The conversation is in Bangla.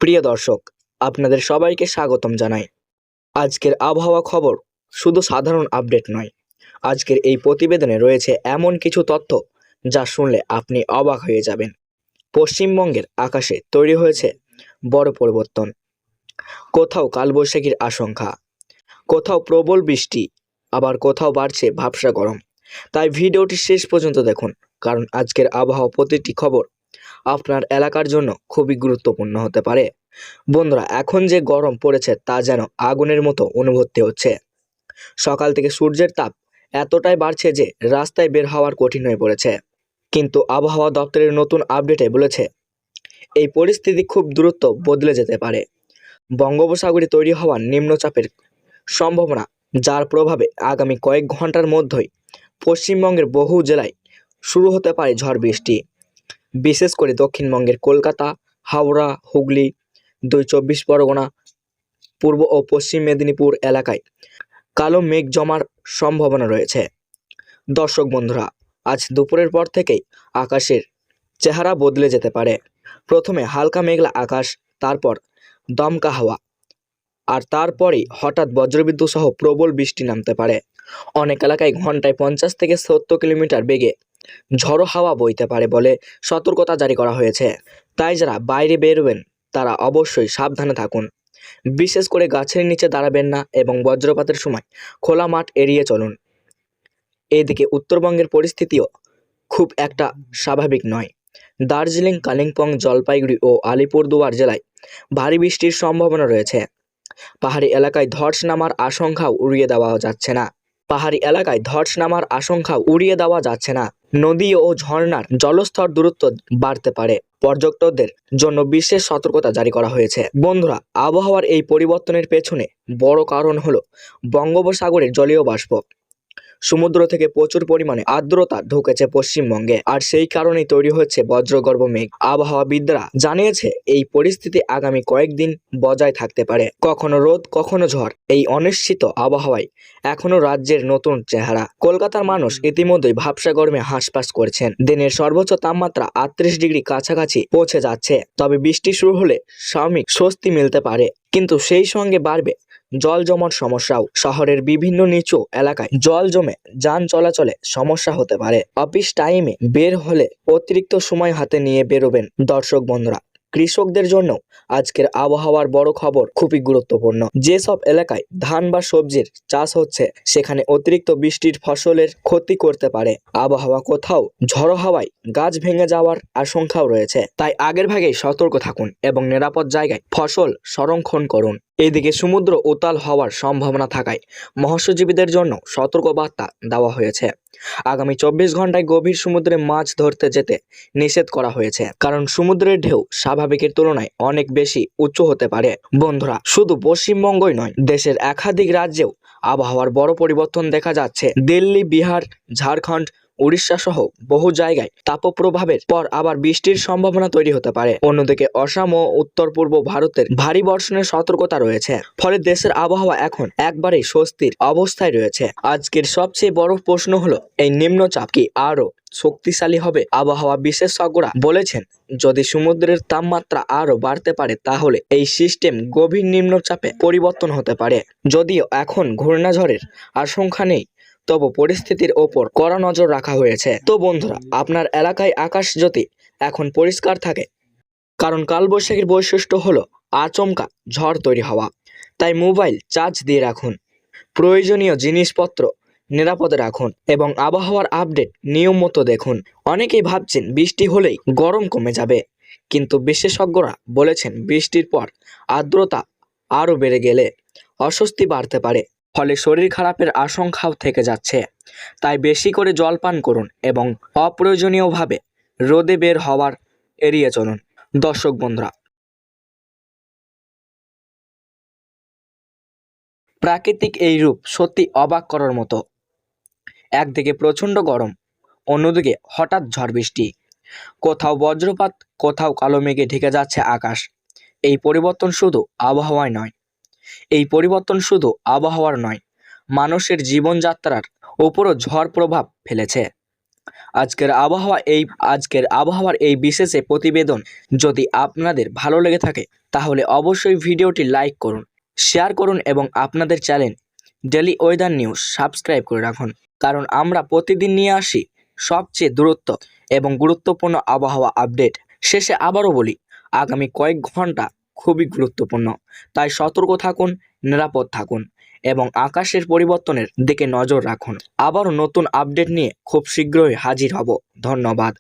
প্রিয় দর্শক, আপনাদের সবাইকে স্বাগতম জানাই। আজকের আবহাওয়া খবর শুধু সাধারণ আপডেট নয়। আজকের এই প্রতিবেদনে রয়েছে এমন কিছু তথ্য যা শুনলে আপনি অবাক হয়ে যাবেন। পশ্চিমবঙ্গের আকাশে তৈরি হয়েছে বড় পরিবর্তন। কোথাও কালবৈশাখীর আশঙ্কা, কোথাও প্রবল বৃষ্টি, আবার কোথাও বাড়ছে ভ্যাপসা গরম। তাই ভিডিওটি শেষ পর্যন্ত দেখুন, কারণ আজকের আবহাওয়া প্রতিটি খবর আপনার এলাকার জন্য খুবই গুরুত্বপূর্ণ হতে পারে। বন্ধুরা, এখন যে গরম পড়েছে তা যেন আগুনের মতো অনুভূতি হচ্ছে। সকাল থেকে সূর্যের তাপ এতটাই বাড়ছে যে রাস্তায় বের হওয়ার কঠিন হয়ে পড়েছে। কিন্তু আবহাওয়া দপ্তরের নতুন আপডেটে বলেছে এই পরিস্থিতি খুব দ্রুত বদলে যেতে পারে। বঙ্গোপসাগরে তৈরি হওয়া নিম্নচাপের সম্ভাবনা, যার প্রভাবে আগামী কয়েক ঘন্টার মধ্যেই পশ্চিমবঙ্গের বহু জেলায় শুরু হতে পারে ঝড় বৃষ্টি। বিশেষ করে দক্ষিণবঙ্গের কলকাতা, হাওড়া, হুগলি, ২ পরগনা, পূর্ব ও পশ্চিম মেদিনীপুর এলাকায় কালো মেঘ জমার সম্ভাবনা রয়েছে। দর্শক বন্ধুরা, আজ দুপুরের পর থেকেই আকাশের চেহারা বদলে যেতে পারে। প্রথমে হালকা মেঘলা আকাশ, তারপর দমকা হাওয়া, আর তারপরেই হঠাৎ বজ্রবিদ্যুৎ সহ প্রবল বৃষ্টি নামতে পারে। অনেক এলাকায় ঘন্টায় ৫০ থেকে ৭০ কিলোমিটার বেগে ঝড়ো হাওয়া বইতে পারে বলে সতর্কতা জারি করা হয়েছে। তাই যারা বাইরে বেরোবেন তারা অবশ্যই সাবধানে থাকুন। বিশেষ করে গাছের নিচে দাঁড়াবেন না এবং বজ্রপাতের সময় খোলা মাঠ এড়িয়ে চলুন। এদিকে উত্তরবঙ্গের পরিস্থিতিও খুব একটা স্বাভাবিক নয়। দার্জিলিং, কালিম্পং, জলপাইগুড়ি ও আলিপুরদুয়ার জেলায় ভারী বৃষ্টির সম্ভাবনা রয়েছে। পাহাড়ি এলাকায় ধস নামার আশঙ্কাও উড়িয়ে দেওয়া যাচ্ছে না। নদী ও ঝর্ণার জলস্তর দ্রুত বাড়তে পারে। পর্যটকদের জন্য বিশেষ সতর্কতা জারি করা হয়েছে। বন্ধুরা, আবহাওয়ার এই পরিবর্তনের পেছনে বড় কারণ হলো বঙ্গোপসাগরের জলীয় বাষ্প। সমুদ্র থেকে প্রচুর পরিমাণে আর্দ্রতা ঢুকেছে পশ্চিমবঙ্গে, আর সেই কারণেই তৈরি হচ্ছে বজ্রগর্ভ মেঘ। আবহাওয়াবিদরা জানিয়েছে এই পরিস্থিতি আগামী কয়েকদিন বজায় থাকতে পারে। কখনো রোদ, কখনো ঝড়। এই অনিশ্চিত আবহাওয়ায় এখনো রাজ্যের নতুন চেহারা। কলকাতার মানুষ ইতিমধ্যেই ভ্যাপসা গরমে হাঁসফাঁস করছেন। দিনের সর্বোচ্চ তাপমাত্রা ৩৮ ডিগ্রি কাছাকাছি পৌঁছে যাচ্ছে। তবে বৃষ্টি শুরু হলে সাময়িক স্বস্তি মিলতে পারে, কিন্তু সেই সঙ্গে বাড়বে জল জমার সমস্যাও। শহরের বিভিন্ন নিচু এলাকায় জল জমে যান চলাচলে সমস্যা হতে পারে। অফিস টাইমে বের হলে অতিরিক্ত সময় হাতে নিয়ে বেরোবেন। দর্শক বন্ধুরা, কৃষকদের জন্য আজকের আবহাওয়ার বড় খবর খুবই গুরুত্বপূর্ণ। যেসব এলাকায় ধান বা সবজির চাষ হচ্ছে সেখানে অতিরিক্ত বৃষ্টির ফসলের ক্ষতি করতে পারে। আবহাওয়া কোথাও ঝড়ো হাওয়ায় গাছ ভেঙে যাওয়ার আশঙ্কাও রয়েছে। তাই আগের ভাগেই সতর্ক থাকুন এবং নিরাপদ জায়গায় ফসল সংরক্ষণ করুন। এদিকে সমুদ্র উত্তাল হওয়ার সম্ভাবনা থাকায় মৎস্যজীবীদের জন্য সতর্কবার্তা দেওয়া হয়েছে। আগামী ২৪ ঘন্টায় গভীর সমুদ্রে মাছ ধরতে যেতে নিষেধ করা হয়েছে, কারণ সমুদ্রের ঢেউ স্বাভাবিকের তুলনায় অনেক বেশি উঁচু হতে পারে। বন্ধুরা, শুধু পশ্চিমবঙ্গই নয়, দেশের একাধিক রাজ্যেও আবহাওয়ার বড় পরিবর্তন দেখা যাচ্ছে। দিল্লি, বিহার, ঝাড়খণ্ড, উড়িষ্যা সহ বহু জায়গায় তাপপ্রবাহের পর আবার বৃষ্টির সম্ভাবনা তৈরি হতে পারে। অন্যদিকে আসাম ও উত্তর পূর্ব ভারতের ভারী বর্ষণের সতর্কতা রয়েছে। ফলে দেশের আবহাওয়া এখন একবারেই স্বস্তির অবস্থায় রয়েছে। আজকের সবচেয়ে বড় প্রশ্ন হলো, এই নিম্নচাপ কি আরো শক্তিশালী হবে? আবহাওয়া বিশেষজ্ঞরা বলেছেন, যদি সমুদ্রের তাপমাত্রা আরো বাড়তে পারে তাহলে এই সিস্টেম গভীর নিম্নচাপে পরিবর্তন হতে পারে। যদিও এখন ঘূর্ণিঝড়ের আশঙ্কা নেই, তবু পরিস্থিতির ওপর কড়া নজর রাখা হয়েছে। তো বন্ধুরা, আপনার এলাকায় আকাশ যদি এখন পরিষ্কার থাকে, কারণ কালবৈশাখীর বৈশিষ্ট্য হলো আচমকা ঝড় তৈরি হওয়া। তাই মোবাইল চার্জ দিয়ে রাখুন, প্রয়োজনীয় জিনিসপত্র নিরাপদে রাখুন এবং আবহাওয়ার আপডেট নিয়ম মতো দেখুন। অনেকেই ভাবছেন বৃষ্টি হলেই গরম কমে যাবে, কিন্তু বিশেষজ্ঞরা বলেছেন বৃষ্টির পর আর্দ্রতা আরও বেড়ে গেলে অস্বস্তি বাড়তে পারে, ফলে শরীর খারাপের আশঙ্কাও থেকে যাচ্ছে। তাই বেশি করে জল পান করুন এবং অপ্রয়োজনীয়ভাবে রোদে বের হওয়ার এড়িয়ে চলুন। দর্শক বন্ধুরা, প্রাকৃতিক এই রূপ সত্যি অবাক করার মতো। একদিকে প্রচণ্ড গরম, অন্যদিকে হঠাৎ ঝড় বৃষ্টি, কোথাও বজ্রপাত, কোথাও কালো মেঘে ঢেকে যাচ্ছে আকাশ। এই পরিবর্তন শুধু আবহাওয়ার নয়, মানুষের জীবনযাত্রার উপরও ঝড় প্রভাব ফেলেছে। আজকের আবহাওয়ার এই বিশেষে প্রতিবেদন যদি আপনাদের ভালো লেগে থাকে তাহলে অবশ্যই ভিডিওটি লাইক করুন, শেয়ার করুন এবং আপনাদের channel daily weather news subscribe করে রাখুন, কারণ আমরা প্রতিদিন নিয়ে আসি সবচেয়ে দ্রুত এবং গুরুত্বপূর্ণ আবহাওয়া আপডেট। শেষে আবারও বলি, আগামী কয়েক ঘন্টা খুবই গুরুত্বপূর্ণ, তাই সতর্ক থাকুন, নিরাপদ থাকুন এবং আকাশের পরিবর্তনের দিকে নজর রাখুন। আবারও নতুন আপডেট নিয়ে খুব শীঘ্রই হাজির হব। ধন্যবাদ।